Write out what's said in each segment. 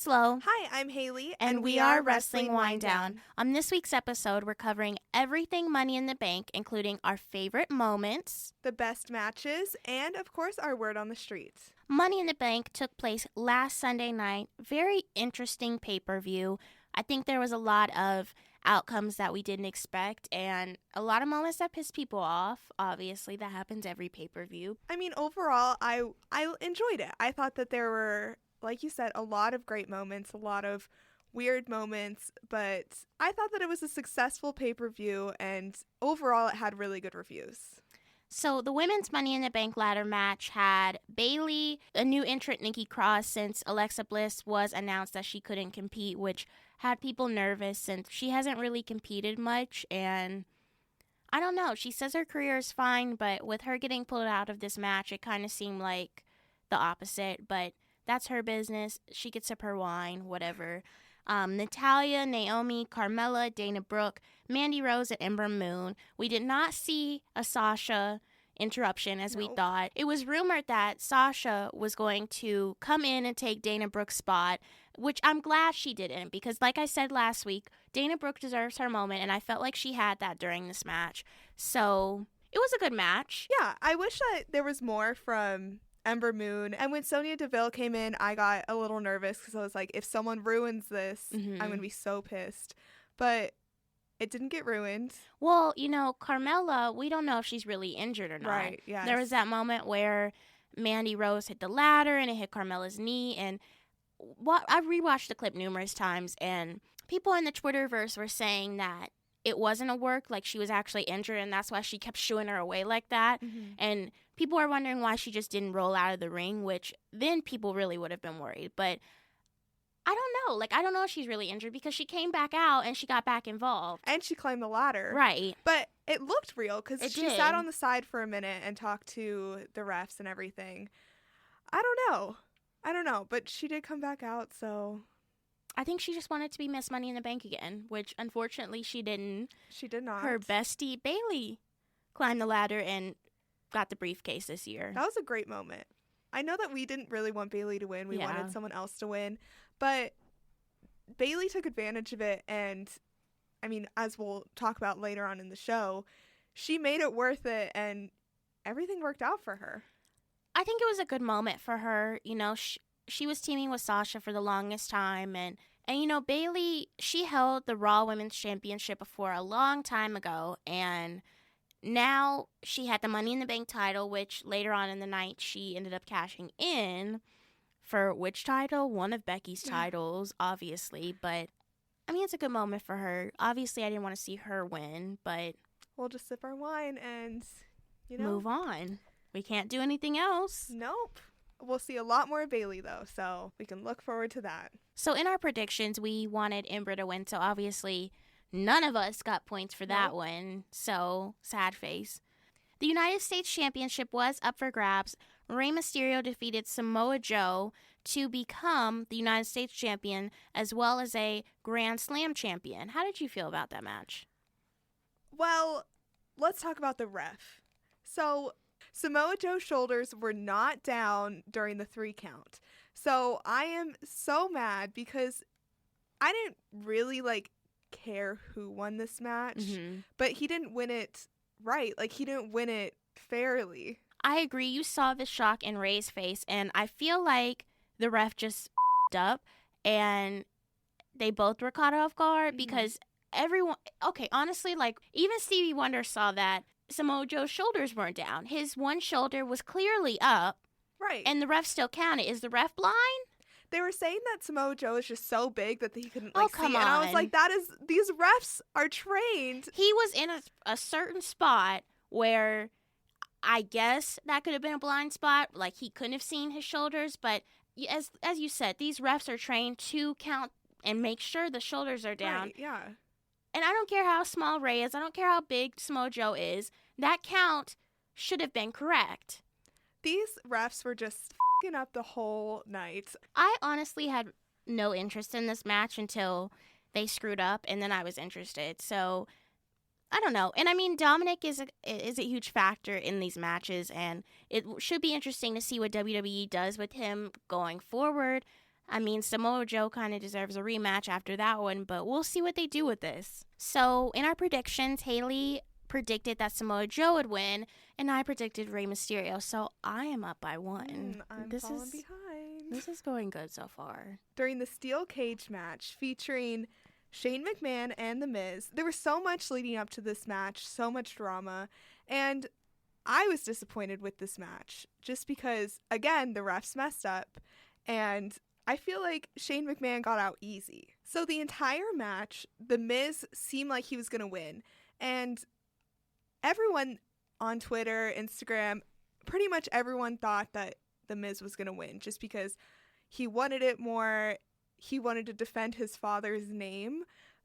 Flo. Hi, I'm Haley. And we are Wrestling Winedown. On this week's episode, we're covering everything Money in the Bank, including our favorite moments, the best matches, and of course, our word on the streets. Money in the Bank took place last Sunday night. Very interesting pay-per-view. I think there was a lot of outcomes that we didn't expect and a lot of moments that pissed people off. Obviously, that happens every pay-per-view. I mean, overall, I enjoyed it. I thought that there were, like you said, a lot of great moments, a lot of weird moments, but I thought that it was a successful pay-per-view, and overall, it had really good reviews. So the women's Money in the Bank ladder match had Bayley, a new entrant Nikki Cross, since Alexa Bliss was announced that she couldn't compete, which had people nervous since she hasn't really competed much. And I don't know, she says her career is fine, but with her getting pulled out of this match, it kind of seemed like the opposite. But that's her business. She could sip her wine, whatever. Natalya, Naomi, Carmella, Dana Brooke, Mandy Rose, and Ember Moon. We did not see a Sasha interruption as we thought. It was rumored that Sasha was going to come in and take Dana Brooke's spot, which I'm glad she didn't, because like I said last week, Dana Brooke deserves her moment, and I felt like she had that during this match. So it was a good match. Yeah, I wish that there was more from Ember Moon. And when Sonya Deville came in, I got a little nervous because I was like, if someone ruins this, I'm going to be so pissed. But it didn't get ruined. Well, you know, Carmella, we don't know if she's really injured or not. Right, yes. There was that moment where Mandy Rose hit the ladder and it hit Carmella's knee. And I rewatched the clip numerous times, and people in the Twitterverse were saying that it wasn't a work, like she was actually injured, and that's why she kept shooing her away like that. And people are wondering why she just didn't roll out of the ring, which then people really would have been worried. But I don't know. Like, I don't know if she's really injured because she came back out and she got back involved. And she climbed the ladder. Right. But it looked real because she sat on the side for a minute and talked to the refs and everything. I don't know. But she did come back out, so I think she just wanted to be Miss Money in the Bank again, which unfortunately she didn't. She did not. Her bestie, Bayley, climbed the ladder and got the briefcase this year. That was a great moment. I know that we didn't really want Bayley to win. We wanted someone else to win. But Bayley took advantage of it, and, I mean, as we'll talk about later on in the show, she made it worth it, and everything worked out for her. I think it was a good moment for her. You know, she was teaming with Sasha for the longest time, and you know, Bayley, she held the Raw Women's Championship before a long time ago, and now she had the Money in the Bank title, which later on in the night she ended up cashing in for which title? One of Becky's titles, obviously, but I mean, it's a good moment for her. Obviously, I didn't want to see her win, but we'll just sip our wine and, you know, move on. We can't do anything else. Nope. We'll see a lot more of Bayley, though, so we can look forward to that. So in our predictions, we wanted Ember to win, so obviously none of us got points for that one, so sad face. The United States Championship was up for grabs. Rey Mysterio defeated Samoa Joe to become the United States champion as well as a Grand Slam champion. How did you feel about that match? Well, let's talk about the ref. So Samoa Joe's shoulders were not down during the 3 count. So I am so mad because I didn't really care who won this match, but he didn't win it right. Like, he didn't win it fairly. I agree. You saw the shock in Rey's face, and I feel like the ref just f***ed up, and they both were caught off guard because everyone, okay, honestly, like, even Stevie Wonder saw that Samoa Joe's shoulders weren't down. His one shoulder was clearly up. Right. And the ref still counted. Is the ref blind? They were saying that Samoa Joe is just so big that he couldn't come see. on. And I was like, these refs are trained. He was in a certain spot where I guess that could have been a blind spot. Like, he couldn't have seen his shoulders. But as you said, these refs are trained to count and make sure the shoulders are down. Right, yeah. And I don't care how small Rey is. I don't care how big Samoa Joe is. That count should have been correct. These refs were just f***ing up the whole night. I honestly had no interest in this match until they screwed up, and then I was interested. So I don't know. And I mean, Dominic is a huge factor in these matches, and it should be interesting to see what WWE does with him going forward. I mean, Samoa Joe kind of deserves a rematch after that one, but we'll see what they do with this. So, in our predictions, Haley predicted that Samoa Joe would win, and I predicted Rey Mysterio. So, I am up by one. I'm falling behind. This is going good so far. During the steel cage match featuring Shane McMahon and The Miz, there was so much leading up to this match, so much drama, and I was disappointed with this match just because, again, the refs messed up, and I feel like Shane McMahon got out easy. So the entire match, The Miz seemed like he was going to win. And everyone on Twitter, Instagram, pretty much everyone thought that The Miz was going to win just because he wanted it more. He wanted to defend his father's name.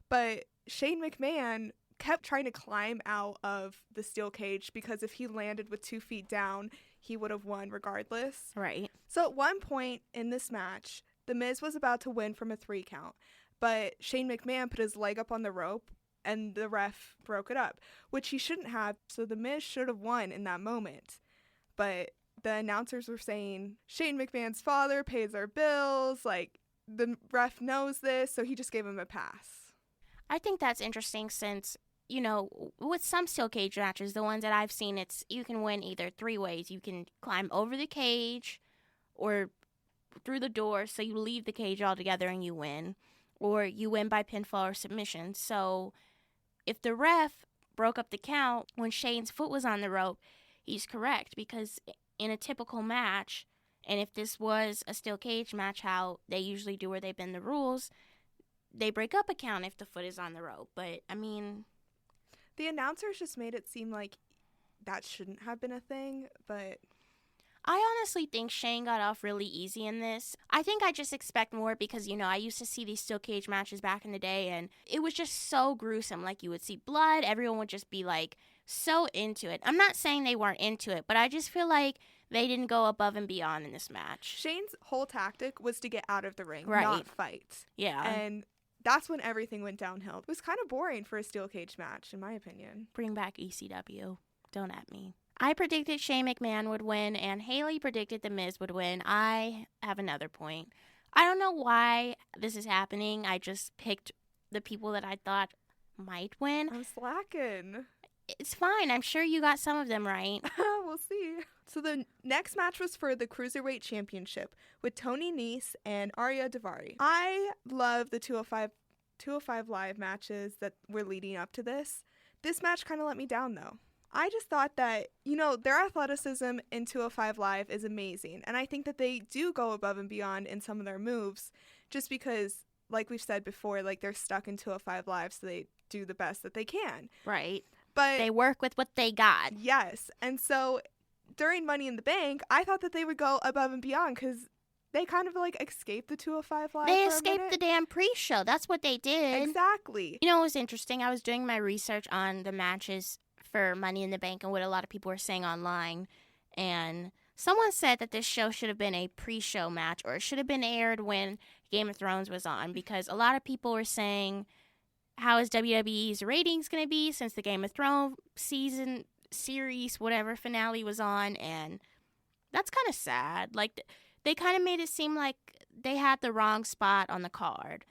But Shane McMahon kept trying to climb out of the steel cage because if he landed with 2 feet down, he would have won regardless. Right. So at one point in this match, The Miz was about to win from a 3 count, but Shane McMahon put his leg up on the rope and the ref broke it up, which he shouldn't have, so The Miz should have won in that moment. But the announcers were saying, Shane McMahon's father pays our bills, like, the ref knows this, so he just gave him a pass. I think that's interesting since, you know, with some steel cage matches, the ones that I've seen, it's you can win either 3 ways. You can climb over the cage or through the door, so you leave the cage altogether and you win, or you win by pinfall or submission. So if the ref broke up the count when Shane's foot was on the rope, he's correct, because in a typical match, and if this was a steel cage match, how they usually do where they bend the rules, they break up a count if the foot is on the rope. But I mean, the announcers just made it seem like that shouldn't have been a thing, but I honestly think Shane got off really easy in this. I think I just expect more because, you know, I used to see these steel cage matches back in the day, and it was just so gruesome. Like, you would see blood. Everyone would just be, like, so into it. I'm not saying they weren't into it, but I just feel like they didn't go above and beyond in this match. Shane's whole tactic was to get out of the ring, right, not fight. Yeah. And that's when everything went downhill. It was kind of boring for a steel cage match, in my opinion. Bring back ECW. Don't at me. I predicted Shane McMahon would win, and Haley predicted The Miz would win. I have another point. I don't know why this is happening. I just picked the people that I thought might win. I'm slacking. It's fine. I'm sure you got some of them right. We'll see. So the next match was for the Cruiserweight Championship with Tony Nese and Arya Daivari. I love the 205 Live matches that were leading up to this. This match kind of let me down, though. I just thought that, you know, their athleticism in 205 Live is amazing. And I think that they do go above and beyond in some of their moves just because, like we've said before, like, they're stuck in 205 Live, so they do the best that they can. Right. But they work with what they got. Yes. And so during Money in the Bank, I thought that they would go above and beyond because they kind of, like, escaped the 205 Live. They escaped the damn pre-show. That's what they did. Exactly. You know what was interesting? I was doing my research on the matches for Money in the Bank and what a lot of people were saying online, and someone said that this show should have been a pre-show match, or it should have been aired when Game of Thrones was on, because a lot of people were saying, how is WWE's ratings going to be since the Game of Thrones series, whatever, finale was on, and that's kind of sad. Like, they kind of made it seem like they had the wrong spot on the card.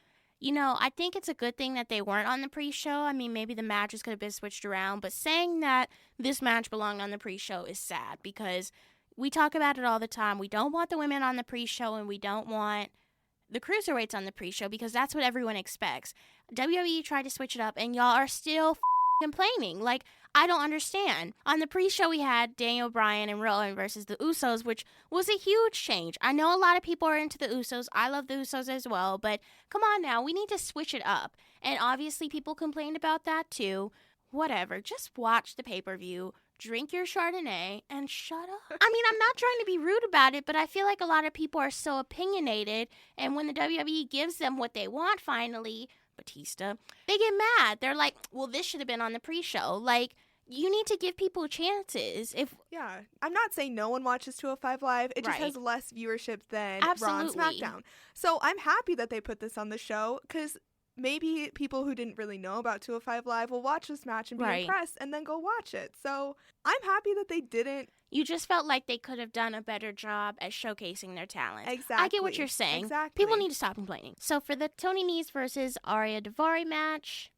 You know, I think it's a good thing that they weren't on the pre-show. I mean, maybe the matches could have been switched around, but saying that this match belonged on the pre-show is sad because we talk about it all the time. We don't want the women on the pre-show, and we don't want the cruiserweights on the pre-show because that's what everyone expects. WWE tried to switch it up, and y'all are still complaining. Like, I don't understand. On the pre-show, we had Daniel Bryan and Rowan versus the Usos, which was a huge change. I know a lot of people are into the Usos. I love the Usos as well, but come on now. We need to switch it up. And obviously, people complained about that too. Whatever. Just watch the pay-per-view, drink your Chardonnay, and shut up. I mean, I'm not trying to be rude about it, but I feel like a lot of people are so opinionated, and when the WWE gives them what they want finally, Batista, they get mad. They're like, well, this should have been on the pre-show. Like, you need to give people chances. Yeah, I'm not saying no one watches 205 Live. It just Right. has less viewership than Absolutely. Raw and SmackDown. So I'm happy that they put this on the show because maybe people who didn't really know about 205 Live will watch this match and be impressed and then go watch it. So I'm happy that they didn't. You just felt like they could have done a better job at showcasing their talent. Exactly. I get what you're saying. Exactly. People need to stop complaining. So for the Tony Nese versus Arya Daivari match,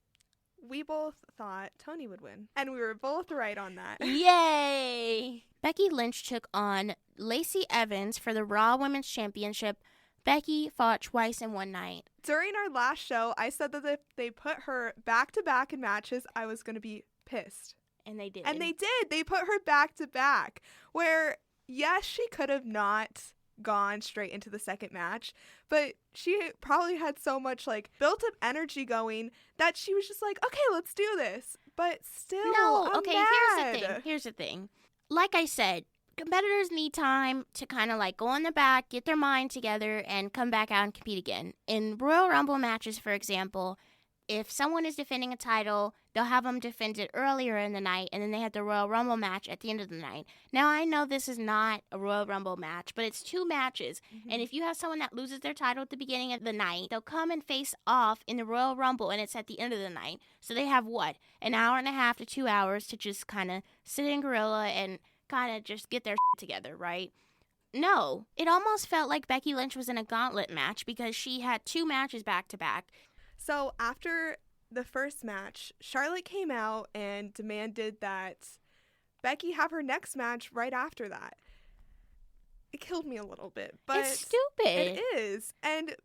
we both thought Tony would win. And we were both right on that. Yay! Becky Lynch took on Lacey Evans for the Raw Women's Championship. Becky fought twice in one night. During our last show, I said that if they put her back-to-back in matches, I was going to be pissed. And they did. And they did. They put her back-to-back. Where, yes, she could have not gone straight into the second match, but she probably had so much, like, built-up energy going that she was just like, okay, let's do this. But still, I'm mad. Here's the thing. Like I said, competitors need time to kind of like go in the back, get their mind together, and come back out and compete again. In Royal Rumble matches, for example, if someone is defending a title, they'll have them defend it earlier in the night, and then they have the Royal Rumble match at the end of the night. Now, I know this is not a Royal Rumble match, but it's 2 matches. Mm-hmm. And if you have someone that loses their title at the beginning of the night, they'll come and face off in the Royal Rumble, and it's at the end of the night. So they have, an hour and a half to 2 hours to just kind of sit in gorilla and kind of just get their shit together, right? No, it almost felt like Becky Lynch was in a gauntlet match because she had 2 matches back to back. So after the first match, Charlotte came out and demanded that Becky have her next match right after that. It killed me a little bit, but it's stupid. It is. And,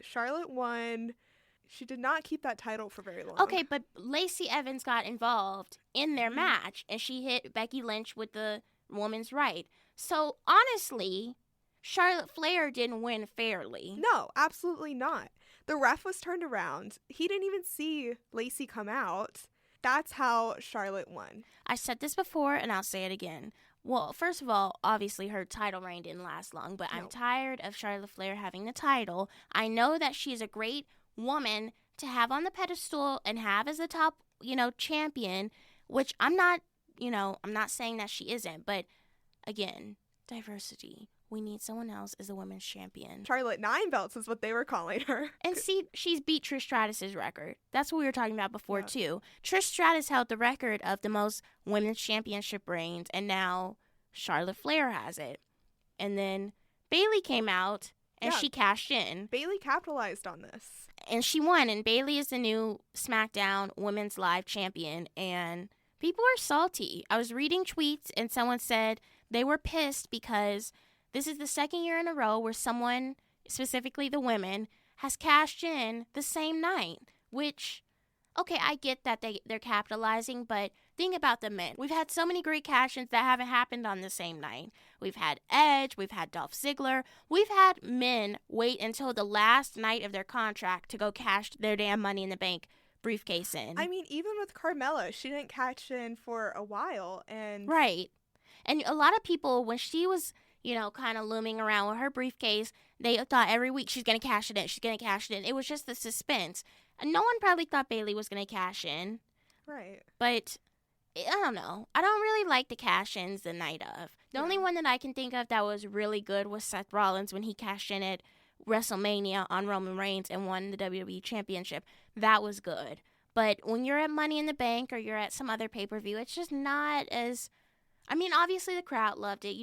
Charlotte won. She did not keep that title for very long. Okay, but Lacey Evans got involved in their match, and she hit Becky Lynch with the woman's right. So, honestly, Charlotte Flair didn't win fairly. No, absolutely not. The ref was turned around. He didn't even see Lacey come out. That's how Charlotte won. I said this before, and I'll say it again. Well, first of all, obviously her title reign didn't last long, but no. I'm tired of Charlotte Flair having the title. I know that she's a great woman to have on the pedestal and have as the top, champion, which I'm not saying that she isn't, but again, diversity. We need someone else as the women's champion. Charlotte 9 belts is what they were calling her. And see, she's beat Trish Stratus's record. That's what we were talking about before, too. Trish Stratus held the record of the most women's championship reigns, and now Charlotte Flair has it. And then Bayley came out, and she cashed in. Bayley capitalized on this. And she won, and Bayley is the new SmackDown Women's Live Champion, and people are salty. I was reading tweets, and someone said they were pissed because this is the second year in a row where someone, specifically the women, has cashed in the same night, which, okay, I get that they're capitalizing, but think about the men. We've had so many great cash-ins that haven't happened on the same night. We've had Edge, we've had Dolph Ziggler, we've had men wait until the last night of their contract to go cash their damn Money in the Bank briefcase in. I mean, even with Carmella, she didn't cash in for a while, and... Right. And a lot of people, when she was, kind of looming around with her briefcase, they thought every week she's going to cash it in, she's going to cash it in. It was just the suspense. And no one probably thought Bayley was going to cash in. Right. But I don't know. I don't really like the cash-ins the night of. The only one that I can think of that was really good was Seth Rollins when he cashed in at WrestleMania on Roman Reigns and won the WWE Championship. That was good. But when you're at Money in the Bank or you're at some other pay-per-view, it's just not as... I mean, obviously the crowd loved it.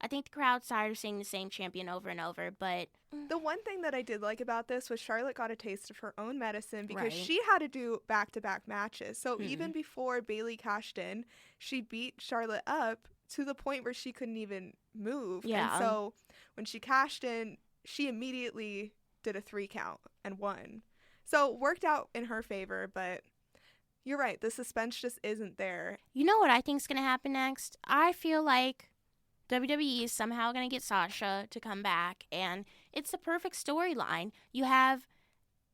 I think the crowd's tired of seeing the same champion over and over, but... The one thing that I did like about this was Charlotte got a taste of her own medicine because she had to do back-to-back matches. So even before Bayley cashed in, she beat Charlotte up to the point where she couldn't even move. Yeah. And so when she cashed in, she immediately did a 3 count and won. So it worked out in her favor, but... You're right. The suspense just isn't there. You know what I think is going to happen next? I feel like WWE is somehow going to get Sasha to come back, and it's the perfect storyline. You have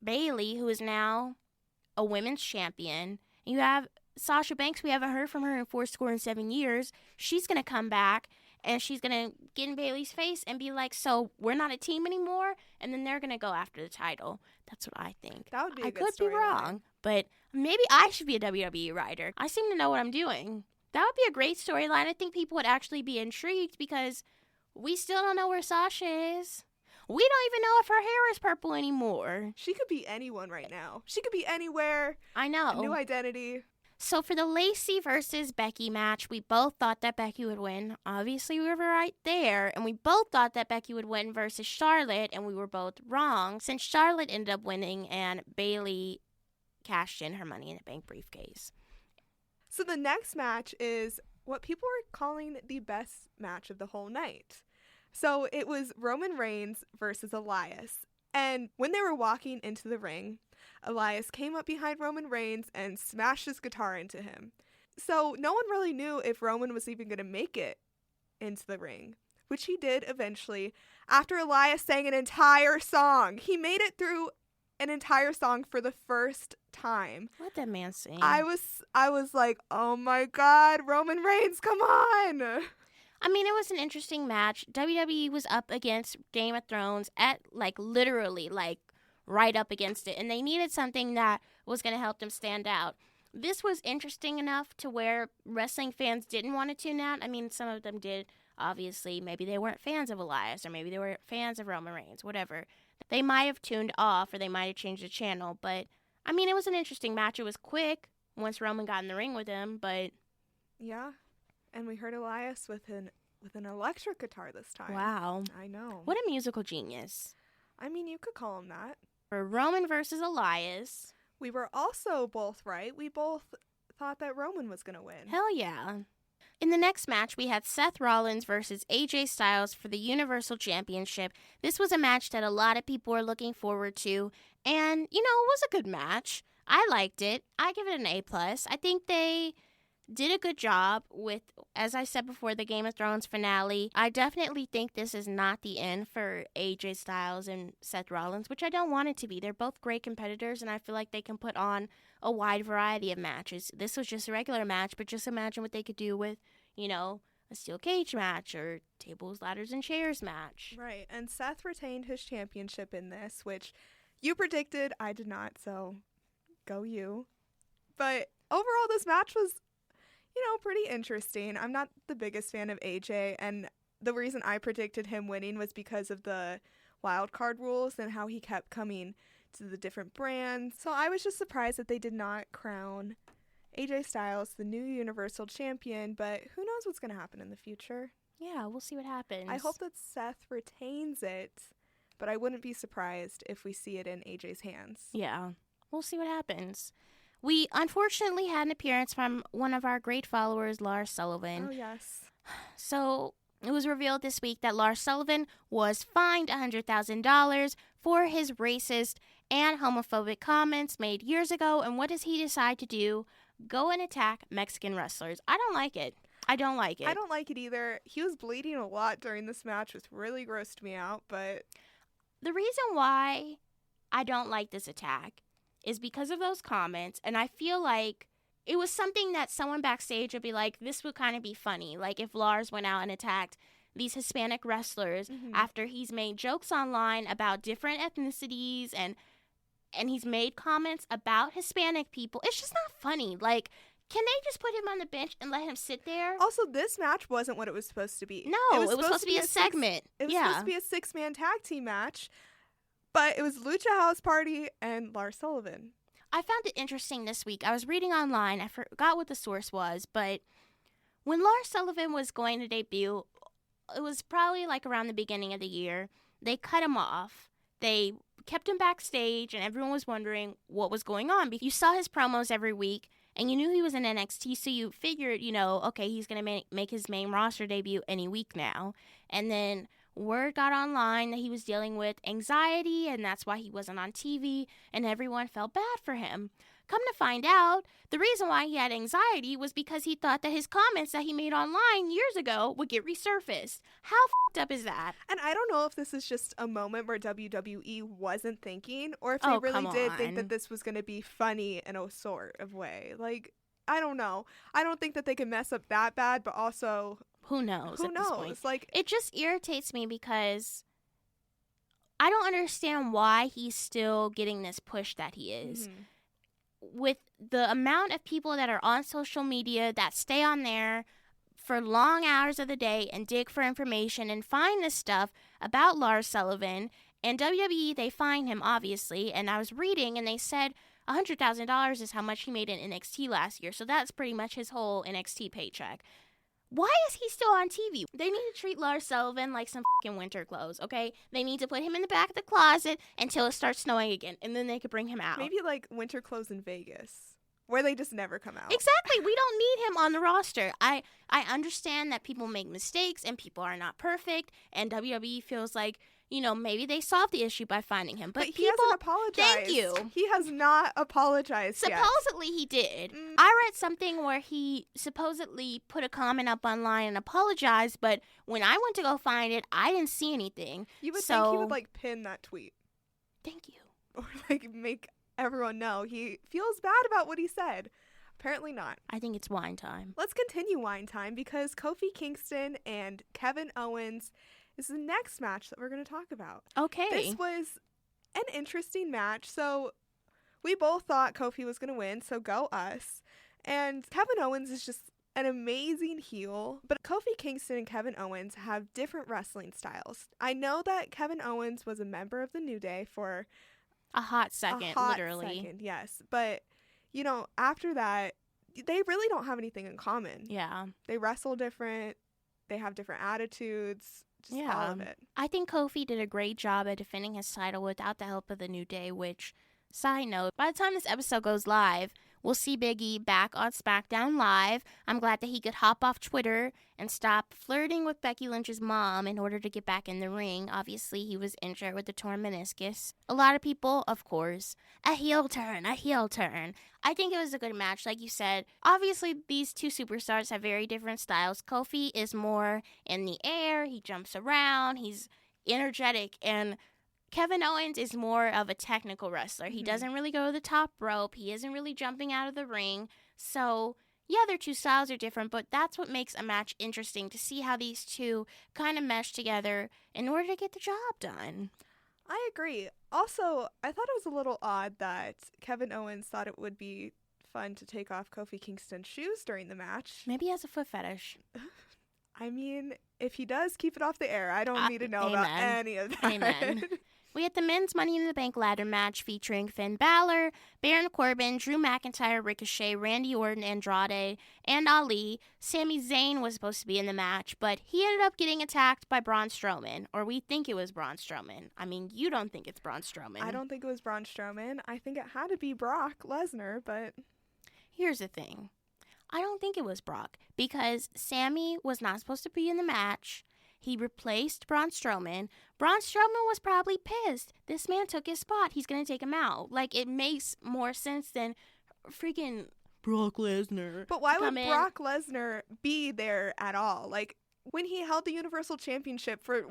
Bayley, who is now a women's champion. You have Sasha Banks. We haven't heard from her in 7 years. She's going to come back, and she's going to get in Bayley's face and be like, so we're not a team anymore? And then they're going to go after the title. That's what I think. That would be a good I could be wrong, but maybe I should be a WWE writer. I seem to know what I'm doing. That would be a great storyline. I think people would actually be intrigued because we still don't know where Sasha is. We don't even know if her hair is purple anymore. She could be anyone right now. She could be anywhere. I know. A new identity. So for the Lacey versus Becky match, we both thought that Becky would win. Obviously, we were right there. And we both thought that Becky would win versus Charlotte, and we were both wrong, since Charlotte ended up winning and Bayley cashed in her Money in the Bank briefcase. So the next match is what people are calling the best match of the whole night. So it was Roman Reigns versus Elias. And when they were walking into the ring, Elias came up behind Roman Reigns and smashed his guitar into him. So no one really knew if Roman was even going to make it into the ring, which he did eventually after Elias sang an entire song. He made it through an entire song for the first time. Let that man sing. I was like, oh my God, Roman Reigns, come on. I mean, it was an interesting match. WWE was up against Game of Thrones at, literally, right up against it. And they needed something that was going to help them stand out. This was interesting enough to where wrestling fans didn't want to tune out. I mean, some of them did, obviously. Maybe they weren't fans of Elias, or maybe they were fans of Roman Reigns, whatever. They might have tuned off, or they might have changed the channel. But, I mean, it was an interesting match. It was quick once Roman got in the ring with him, but... Yeah. And we heard Elias with an electric guitar this time. Wow. I know. What a musical genius. I mean, you could call him that. For Roman versus Elias. We were also both right. We both thought that Roman was going to win. Hell yeah. In the next match, we had Seth Rollins versus AJ Styles for the Universal Championship. This was a match that a lot of people were looking forward to. And, it was a good match. I liked it. I give it an A+. I think they did a good job with, as I said before, the Game of Thrones finale. I definitely think this is not the end for AJ Styles and Seth Rollins, which I don't want it to be. They're both great competitors, and I feel like they can put on a wide variety of matches. This was just a regular match, but just imagine what they could do with, a steel cage match or tables, ladders, and chairs match. Right, and Seth retained his championship in this, which you predicted. I did not, so go you. But overall, this match was pretty interesting. I'm not the biggest fan of AJ, and the reason I predicted him winning was because of the wild card rules and how he kept coming to the different brands. So I was just surprised that they did not crown AJ Styles the new Universal Champion, but who knows what's going to happen in the future. Yeah, we'll see what happens. I hope that Seth retains it, but I wouldn't be surprised if we see it in AJ's hands. Yeah, we'll see what happens. We unfortunately had an appearance from one of our great followers, Lars Sullivan. Oh, yes. So it was revealed this week that Lars Sullivan was fined $100,000 for his racist and homophobic comments made years ago. And what does he decide to do? Go and attack Mexican wrestlers. I don't like it. I don't like it either. He was bleeding a lot during this match, which really grossed me out, but... The reason why I don't like this attack is because of those comments, and I feel like it was something that someone backstage would be like, this would kind of be funny, like if Lars went out and attacked these Hispanic wrestlers after he's made jokes online about different ethnicities and he's made comments about Hispanic people. It's just not funny. Like, can they just put him on the bench and let him sit there? Also, this match wasn't what it was supposed to be. No, it was supposed to be a segment. It was supposed to be a 6-man tag team match. But it was Lucha House Party and Lars Sullivan. I found it interesting this week. I was reading online. I forgot what the source was. But when Lars Sullivan was going to debut, it was probably around the beginning of the year. They cut him off. They kept him backstage, and everyone was wondering what was going on. You saw his promos every week, and you knew he was in NXT, so you figured, okay, he's going to make his main roster debut any week now. And then word got online that he was dealing with anxiety, and that's why he wasn't on TV, and everyone felt bad for him. Come to find out, the reason why he had anxiety was because he thought that his comments that he made online years ago would get resurfaced. How f***ed up is that? And I don't know if this is just a moment where WWE wasn't thinking, or if they really did think that this was going to be funny in a sort of way. I don't know. I don't think that they can mess up that bad, but also... Who knows? Who knows? It just irritates me because I don't understand why he's still getting this push that he is. With the amount of people that are on social media that stay on there for long hours of the day and dig for information and find this stuff about Lars Sullivan And WWE, they fined him, obviously. And I was reading, and they said $100,000 is how much he made in NXT last year. So that's pretty much his whole NXT paycheck. Why is he still on TV? They need to treat Lars Sullivan like some fucking winter clothes, okay? They need to put him in the back of the closet until it starts snowing again, and then they could bring him out. Maybe like winter clothes in Vegas, where they just never come out. Exactly. We don't need him on the roster. I understand that people make mistakes and people are not perfect, and WWE feels like, you know, maybe they solved the issue by finding him. But he hasn't apologized. Thank you. He has not apologized yet. Supposedly he did. I read something where he supposedly put a comment up online and apologized, but when I went to go find it, I didn't see anything. You would think he would like pin that tweet. Thank you. Or like make everyone know he feels bad about what he said. Apparently not. I think it's wine time. Let's continue wine time because Kofi Kingston and Kevin Owens is the next match that we're going to talk about. Okay. This was an interesting match. So we both thought Kofi was going to win, so go us. And Kevin Owens is just an amazing heel. But Kofi Kingston and Kevin Owens have different wrestling styles. I know that Kevin Owens was a member of the New Day for a hot second, literally. Yes. But, you know, after that, they really don't have anything in common. Yeah. They wrestle different. They have different attitudes. Just all of it. I think Kofi did a great job at defending his title without the help of the New Day, which, side note, by the time this episode goes live, we'll see Big E back on SmackDown Live. I'm glad that he could hop off Twitter and stop flirting with Becky Lynch's mom in order to get back in the ring. Obviously, he was injured with the torn meniscus. A lot of people, of course, a heel turn. I think it was a good match, like you said. Obviously, these two superstars have very different styles. Kofi is more in the air. He jumps around. He's energetic. And Kevin Owens is more of a technical wrestler. He doesn't really go to the top rope. He isn't really jumping out of the ring. So, yeah, their two styles are different, but that's what makes a match interesting, to see how these two kind of mesh together in order to get the job done. I agree. Also, I thought it was a little odd that Kevin Owens thought it would be fun to take off Kofi Kingston's shoes during the match. Maybe he has a foot fetish. I mean, if he does, keep it off the air. I don't need to know about any of that. Amen. We had the men's Money in the Bank ladder match featuring Finn Balor, Baron Corbin, Drew McIntyre, Ricochet, Randy Orton, Andrade, and Ali. Sami Zayn was supposed to be in the match, but he ended up getting attacked by Braun Strowman, or we think it was Braun Strowman. I mean, you don't think it's Braun Strowman. I don't think it was Braun Strowman. I think it had to be Brock Lesnar, but here's the thing. I don't think it was Brock, because Sami was not supposed to be in the match. He replaced Braun Strowman. Braun Strowman was probably pissed. This man took his spot. He's going to take him out. Like, it makes more sense than freaking Brock Lesnar. But why would Brock Lesnar be there at all? Like, when he held the Universal Championship for,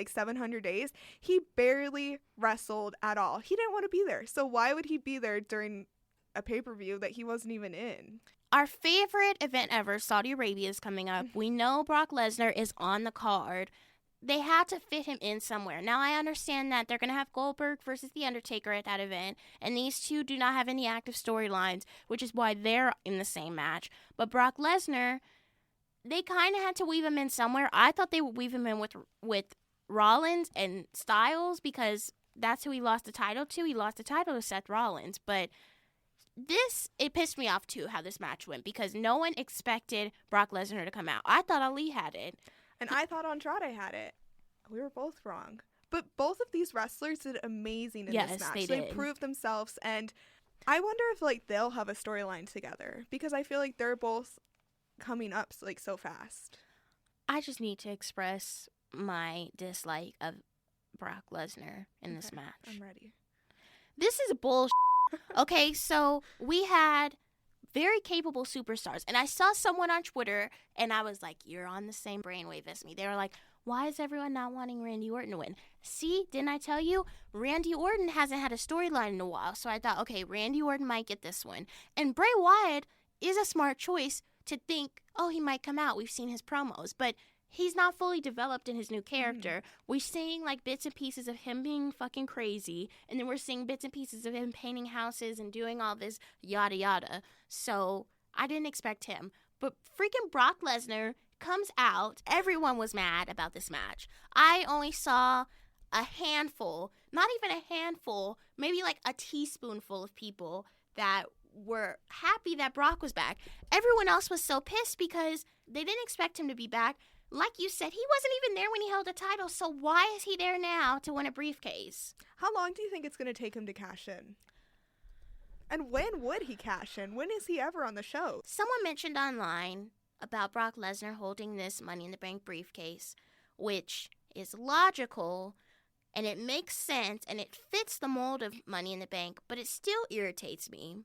700 days, he barely wrestled at all. He didn't want to be there. So why would he be there during a pay-per-view that he wasn't even in? Our favorite event ever, Saudi Arabia, is coming up. We know Brock Lesnar is on the card. They had to fit him in somewhere. Now, I understand that they're going to have Goldberg versus The Undertaker at that event, and these two do not have any active storylines, which is why they're in the same match. But Brock Lesnar, they kind of had to weave him in somewhere. I thought they would weave him in with Rollins and Styles, because that's who he lost the title to. He lost the title to Seth Rollins, but it pissed me off, too, how this match went, because no one expected Brock Lesnar to come out. I thought Ali had it. And I thought Andrade had it. We were both wrong. But both of these wrestlers did amazing in this match. They proved themselves, and I wonder if, they'll have a storyline together, because I feel like they're both coming up, so fast. I just need to express my dislike of Brock Lesnar in this match. I'm ready. This is bullshit. Okay, so we had very capable superstars, and I saw someone on Twitter, and I was like, you're on the same brainwave as me. They were like, why is everyone not wanting Randy Orton to win? See, didn't I tell you? Randy Orton hasn't had a storyline in a while, so I thought, okay, Randy Orton might get this one. And Bray Wyatt is a smart choice to think, oh, he might come out. We've seen his promos, but he's not fully developed in his new character. We're seeing bits and pieces of him being fucking crazy, and then we're seeing bits and pieces of him painting houses and doing all this yada yada. So I didn't expect him. But freaking Brock Lesnar comes out. Everyone was mad about this match. I only saw a handful, not even a handful, maybe like a teaspoonful of people that were happy that Brock was back. Everyone else was so pissed because they didn't expect him to be back. Like you said, he wasn't even there when he held the title, so why is he there now to win a briefcase? How long do you think it's going to take him to cash in? And when would he cash in? When is he ever on the show? Someone mentioned online about Brock Lesnar holding this Money in the Bank briefcase, which is logical, and it makes sense, and it fits the mold of Money in the Bank, but it still irritates me.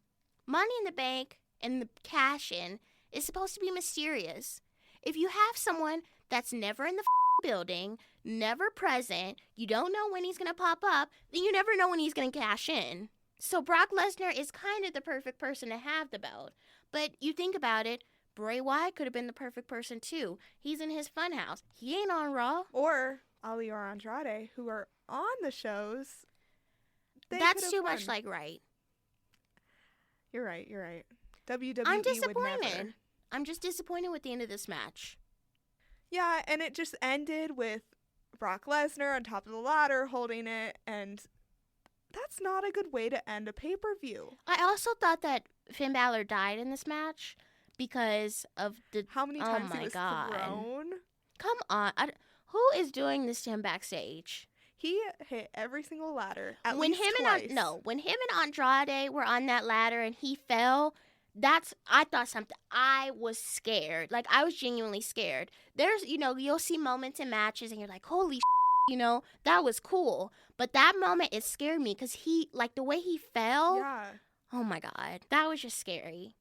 Money in the Bank and the cash-in is supposed to be mysterious. If you have someone that's never in the building, never present, you don't know when he's going to pop up, then you never know when he's going to cash in. So Brock Lesnar is kind of the perfect person to have the belt. But you think about it, Bray Wyatt could have been the perfect person too. He's in his funhouse. He ain't on Raw. Or Ali or Andrade, who are on the shows. That's too much like right. You're right. WWE I'm would disappointed. never. I'm just disappointed with the end of this match. Yeah, and it just ended with Brock Lesnar on top of the ladder holding it, and that's not a good way to end a pay-per-view. I also thought that Finn Balor died in this match because of the... How many times he was thrown? Come on. Who is doing this to him backstage? He hit every single ladder at when least him twice. When him and Andrade were on that ladder and he fell... I thought something. I was scared. Like, I was genuinely scared. There's, you'll see moments in matches and you're like, holy that was cool. But that moment, it scared me because the way he fell. Yeah. Oh my God. That was just scary.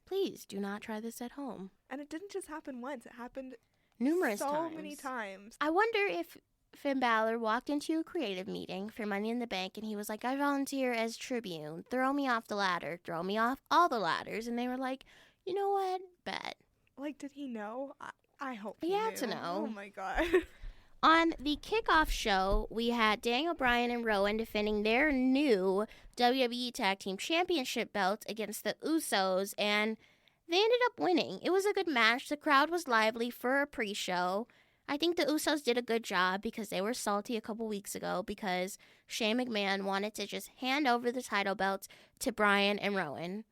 Please do not try this at home. And it didn't just happen once. It happened numerous times. So many times. I wonder if Finn Balor walked into a creative meeting for Money in the Bank and he was like, I volunteer as Tribune. Throw me off the ladder. Throw me off all the ladders. And they were like, you know what? Bet. Like, did he know? I hope he had to know. Oh my God. On the kickoff show, we had Daniel Bryan and Rowan defending their new WWE Tag Team Championship belts against the Usos, and they ended up winning. It was a good match. The crowd was lively for a pre-show. I think the Usos did a good job because they were salty a couple weeks ago because Shane McMahon wanted to just hand over the title belts to Bryan and Rowan.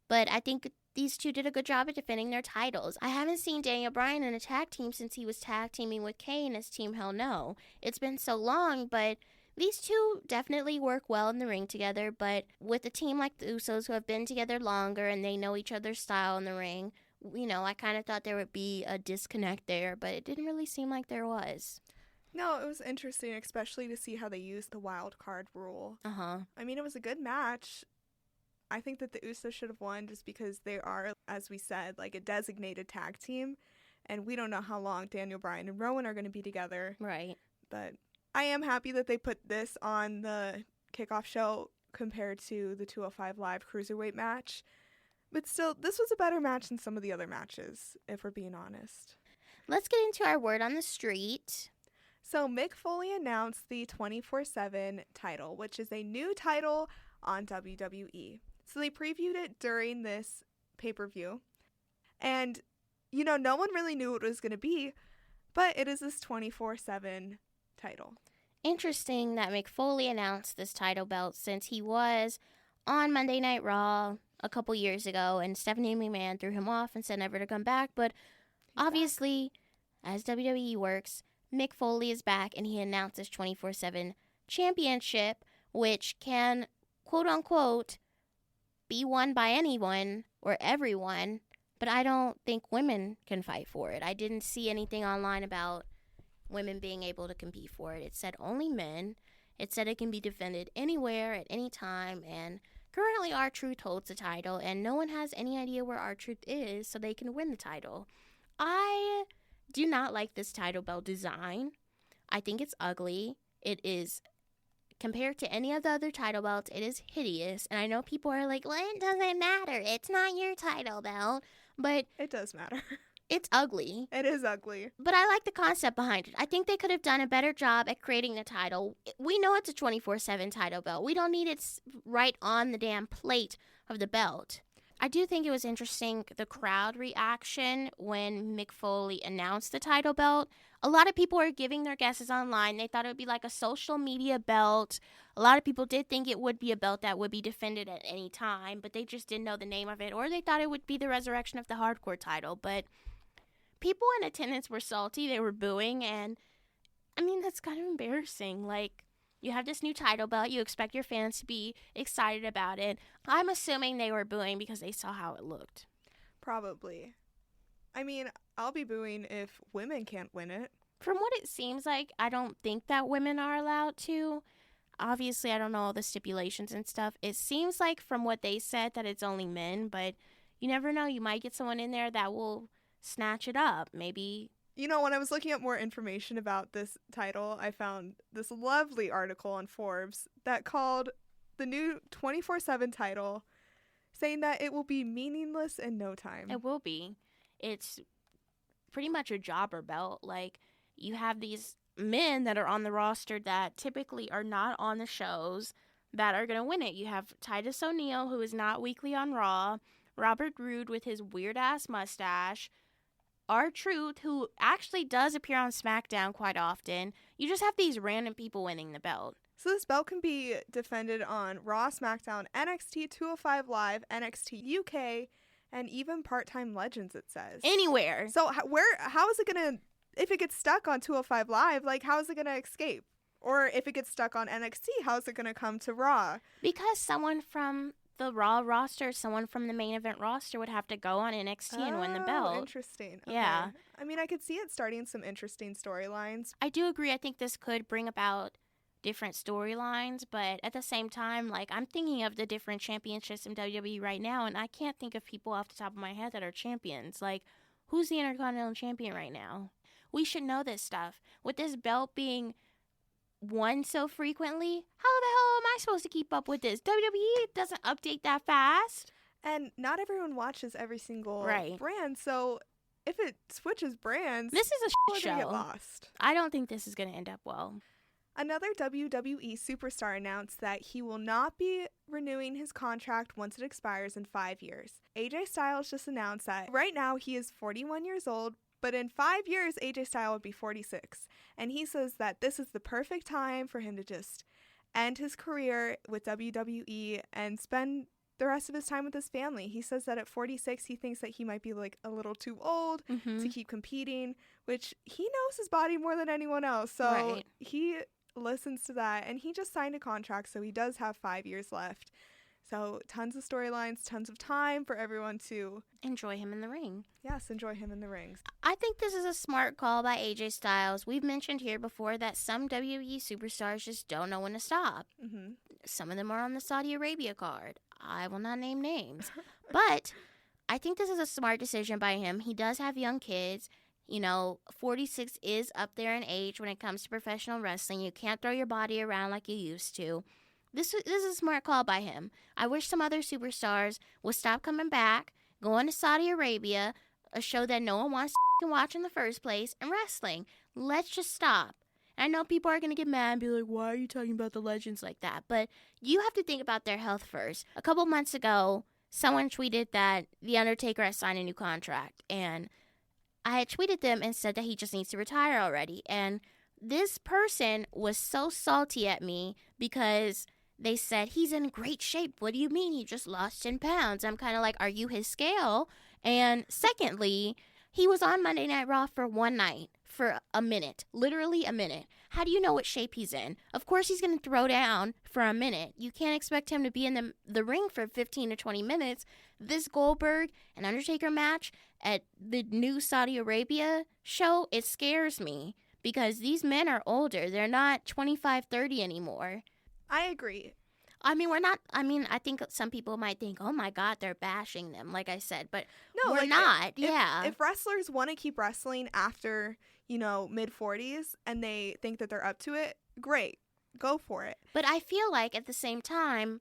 But I think these two did a good job at defending their titles. I haven't seen Daniel Bryan in a tag team since he was tag teaming with Kane as Team Hell No. It's been so long, but these two definitely work well in the ring together. But with a team like the Usos who have been together longer and they know each other's style in the ring, I kind of thought there would be a disconnect there, but it didn't really seem like there was. No, it was interesting, especially to see how they used the wild card rule. Uh-huh. I mean, it was a good match. I think that the Usos should have won just because they are, as we said, like a designated tag team. And we don't know how long Daniel Bryan and Rowan are going to be together. Right. But I am happy that they put this on the kickoff show compared to the 205 Live Cruiserweight match. But still, this was a better match than some of the other matches, if we're being honest. Let's get into our word on the street. So Mick Foley announced the 24/7 title, which is a new title on WWE. So they previewed it during this pay-per-view. And, no one really knew what it was going to be, but it is this 24/7 title. Interesting that Mick Foley announced this title belt since he was on Monday Night Raw a couple years ago, and Stephanie McMahon threw him off and said never to come back. But obviously, as WWE works, Mick Foley is back, and he announced this 24/7 championship, which can, quote-unquote, be won by anyone or everyone, but I don't think women can fight for it. I didn't see anything online about women being able to compete for it. It said only men. It said it can be defended anywhere at any time, and currently R-Truth holds the title, and no one has any idea where R-Truth is, so they can win the title. I do not like this title belt design. I think it's ugly. It is, compared to any of the other title belts, it is hideous, and I know people are like, well, it doesn't matter. It's not your title belt, but it does matter. It's ugly. It is ugly. But I like the concept behind it. I think they could have done a better job at creating the title. We know it's a 24/7 title belt. We don't need it right on the damn plate of the belt. I do think it was interesting, the crowd reaction when Mick Foley announced the title belt. A lot of people were giving their guesses online. They thought it would be like a social media belt. A lot of people did think it would be a belt that would be defended at any time, but they just didn't know the name of it, or they thought it would be the resurrection of the hardcore title. But people in attendance were salty. They were booing, and I mean, that's kind of embarrassing. Like, you have this new title belt. You expect your fans to be excited about it. I'm assuming they were booing because they saw how it looked. Probably. I mean, I'll be booing if women can't win it. From what it seems like, I don't think that women are allowed to. Obviously, I don't know all the stipulations and stuff. It seems like from what they said that it's only men, but you never know. You might get someone in there that will snatch it up. Maybe. You know, when I was looking up more information about this title, I found this lovely article on Forbes that called the new 24/7 title, saying that it will be meaningless in no time. It will be. It's pretty much a jobber belt. Like, you have these men that are on the roster that typically are not on the shows that are going to win it. You have Titus O'Neil, who is not weekly on Raw, Robert Roode with his weird-ass mustache, R-Truth, who actually does appear on SmackDown quite often. You just have these random people winning the belt. So this belt can be defended on Raw, SmackDown, NXT 205 Live, NXT UK, and even Part-Time Legends, it says. Anywhere. So how is it going to, if it gets stuck on 205 Live, like, how is it going to escape? Or if it gets stuck on NXT, how is it going to come to Raw? Because someone from the Raw roster, someone from the main event roster would have to go on NXT and win the belt. Interesting. Okay. Yeah. I mean, I could see it starting some interesting storylines. I do agree. I think this could bring about different storylines, but at the same time, like, I'm thinking of the different championships in WWE right now, and I can't think of people off the top of my head that are champions. Like, who's the Intercontinental Champion right now? We should know this stuff. With this belt being won so frequently, how the hell am I supposed to keep up with this? WWE doesn't update that fast. And not everyone watches every single Right. brand, so if it switches brands, This is a people are gonna get show. lost. I don't think this is going to end up well. Another WWE superstar announced that he will not be renewing his contract once it expires in 5 years. AJ Styles just announced that right now he is 41 years old, but in 5 years, AJ Styles would be 46. And he says that this is the perfect time for him to just end his career with WWE and spend the rest of his time with his family. He says that at 46, he thinks that he might be like a little too old to keep competing, which he knows his body more than anyone else. So Right. he listens to that, and he just signed a contract, so he does have 5 years left. So tons of storylines, tons of time for everyone to, Enjoy him in the ring. yes, enjoy him in the rings. I think this is a smart call by AJ Styles. We've mentioned here before that some WWE superstars just don't know when to stop. Mm-hmm. Some of them are on the Saudi Arabia card. I will not name names. But I think this is a smart decision by him. He does have young kids. You know, 46 is up there in age when it comes to professional wrestling. You can't throw your body around like you used to. This is a smart call by him. I wish some other superstars would stop coming back, going to Saudi Arabia, a show that no one wants to watch in the first place, and wrestling. Let's just stop. I know people are going to get mad and be like, why are you talking about the legends like that? But you have to think about their health first. A couple months ago, someone tweeted that The Undertaker has signed a new contract, and I had tweeted them and said that he just needs to retire already. And this person was so salty at me because they said, he's in great shape. What do you mean? He just lost 10 pounds. I'm kind of like, are you his scale? And secondly, he was on Monday Night Raw for one night, for a minute, literally a minute. How do you know what shape he's in? Of course he's going to throw down for a minute. You can't expect him to be in the ring for 15 to 20 minutes. This Goldberg and Undertaker match at the new Saudi Arabia show, it scares me because these men are older. They're not 25, 30 anymore. I agree. I think some people might think, oh my God, they're bashing them, like I said, but No, we're like, not. If wrestlers want to keep wrestling after, mid-40s and they think that they're up to it, great. Go for it. But I feel like at the same time,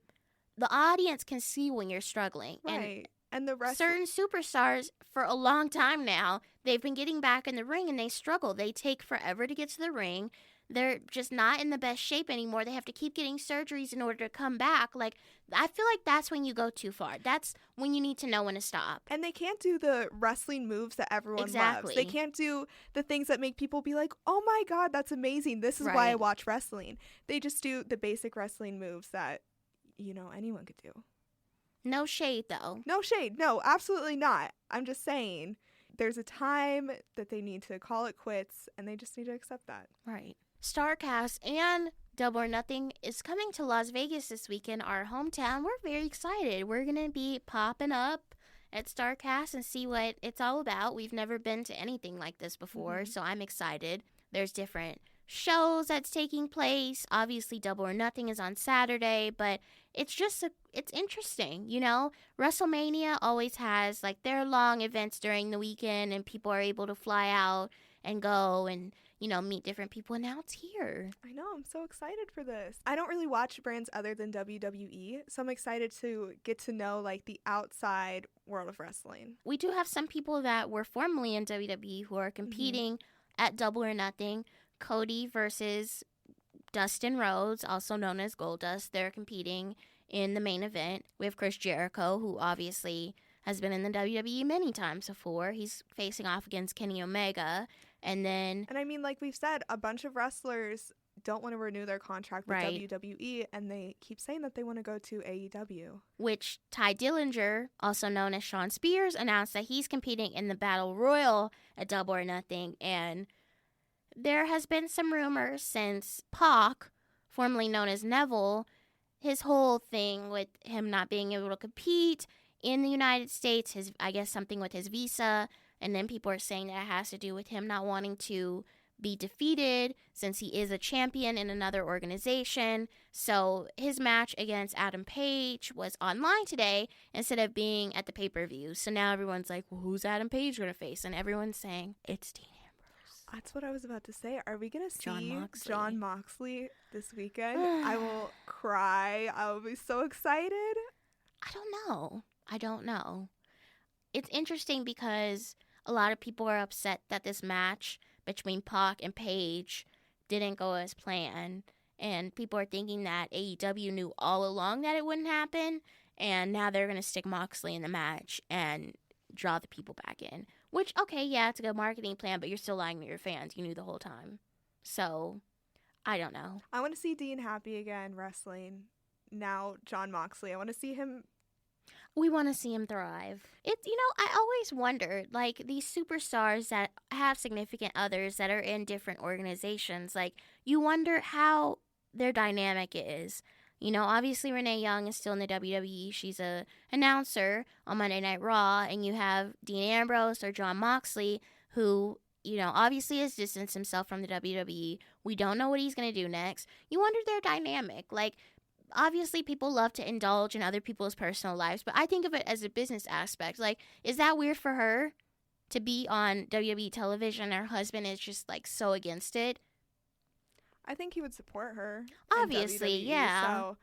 the audience can see when you're struggling. Right. And the rest. Certain superstars, for a long time now, they've been getting back in the ring and they struggle. They take forever to get to the ring. they're just not in the best shape anymore. They have to keep getting surgeries in order to come back. Like, I feel like that's when you go too far. That's when you need to know when to stop. And they can't do the wrestling moves that everyone Exactly. loves. They can't do the things that make people be like, oh my God, that's amazing. This is why I watch wrestling. They just do the basic wrestling moves that, anyone could do. No shade, though. No shade. No, absolutely not. I'm just saying there's a time that they need to call it quits, and they just need to accept that. Right. StarCast and Double or Nothing is coming to Las Vegas this weekend, our hometown. We're very excited. We're going to be popping up at StarCast and see what it's all about. We've never been to anything like this before, so I'm excited. There's different shows that's taking place. Obviously, Double or Nothing is on Saturday, but it's just it's interesting, WrestleMania always has like their long events during the weekend, and people are able to fly out and go and meet different people, and now it's here. I know, I'm so excited for this. I don't really watch brands other than WWE, so I'm excited to get to know like the outside world of wrestling. We do have some people that were formerly in WWE who are competing at Double or Nothing. Cody versus Dustin Rhodes, also known as Goldust. They're competing in the main event. We have Chris Jericho, who obviously has been in the WWE many times before. He's facing off against Kenny Omega. And I mean, like we've said, a bunch of wrestlers don't want to renew their contract with WWE, and they keep saying that they want to go to AEW. Which Ty Dillinger, also known as Shawn Spears, announced that he's competing in the Battle Royal at Double or Nothing. And there has been some rumors since Pac, formerly known as Neville, his whole thing with him not being able to compete in the United States, I guess something with his visa, and then people are saying that it has to do with him not wanting to be defeated since he is a champion in another organization. So his match against Adam Page was online today instead of being at the pay-per-view. So now everyone's like, well, who's Adam Page going to face? And everyone's saying, it's Dean Ambrose. That's what I was about to say. Are we going to see Jon Moxley this weekend? I will cry. I will be so excited. I don't know. It's interesting because a lot of people are upset that this match between Pac and Page didn't go as planned. And people are thinking that AEW knew all along that it wouldn't happen. And now they're going to stick Moxley in the match and draw the people back in. Which, okay, yeah, it's a good marketing plan, but you're still lying to your fans. You knew the whole time. So, I don't know. I want to see Dean happy again wrestling. Now, Jon Moxley. I want to see him. We want to see him thrive. I always wondered, like, these superstars that have significant others that are in different organizations, like, you wonder how their dynamic is. Obviously Renee Young is still in the WWE. She's a announcer on Monday Night Raw, and you have Dean Ambrose or Jon Moxley, who, obviously has distanced himself from the WWE. We don't know what he's going to do next. You wonder their dynamic. Like, obviously, people love to indulge in other people's personal lives, but I think of it as a business aspect. Like, is that weird for her to be on WWE television? Her husband is just, like, so against it. I think he would support her. Obviously, WWE, yeah. So,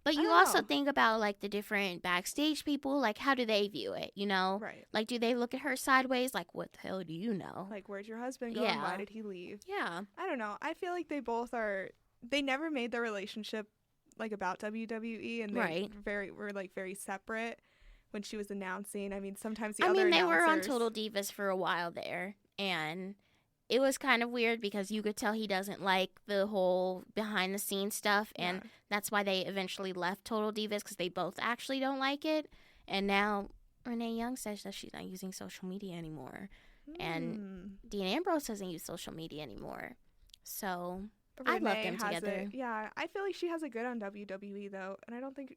but you also think about, like, the different backstage people. Like, how do they view it, Right. Like, do they look at her sideways? Like, what the hell do you know? Like, where'd your husband go? And why did he leave? Yeah. I don't know. I feel like they never made their relationship like about WWE, and they were very separate when she was announcing. I mean, sometimes they were on Total Divas for a while there, and it was kind of weird because you could tell he doesn't like the whole behind the scenes stuff, and that's why they eventually left Total Divas, because they both actually don't like it. And now Renee Young says that she's not using social media anymore, and Dean Ambrose doesn't use social media anymore. So I love them together. Yeah, I feel like she has it good on WWE, though, and I don't think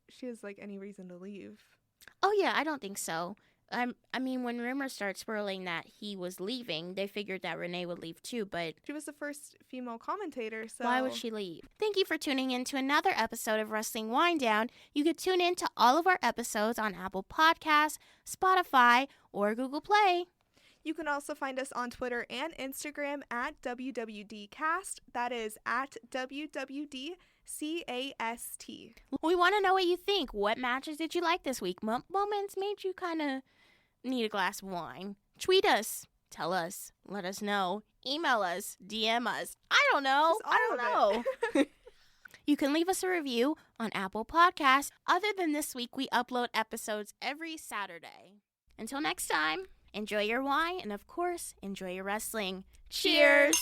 she has, like, any reason to leave. Oh, yeah, I don't think so. I mean, when rumors start swirling that he was leaving, they figured that Renee would leave, too, but she was the first female commentator, so why would she leave? Thank you for tuning in to another episode of Wrestling Winedown. You can tune in to all of our episodes on Apple Podcasts, Spotify, or Google Play. You can also find us on Twitter and Instagram at WWDcast. That is at WWDCAST. We want to know what you think. What matches did you like this week? Moments made you kind of need a glass of wine. Tweet us Tell us. Let us know. Email us. DM us. I don't know. Just all of it. You can leave us a review on Apple Podcasts. Other than this week, we upload episodes every Saturday. Until next time, enjoy your wine and, of course, enjoy your wrestling. Cheers!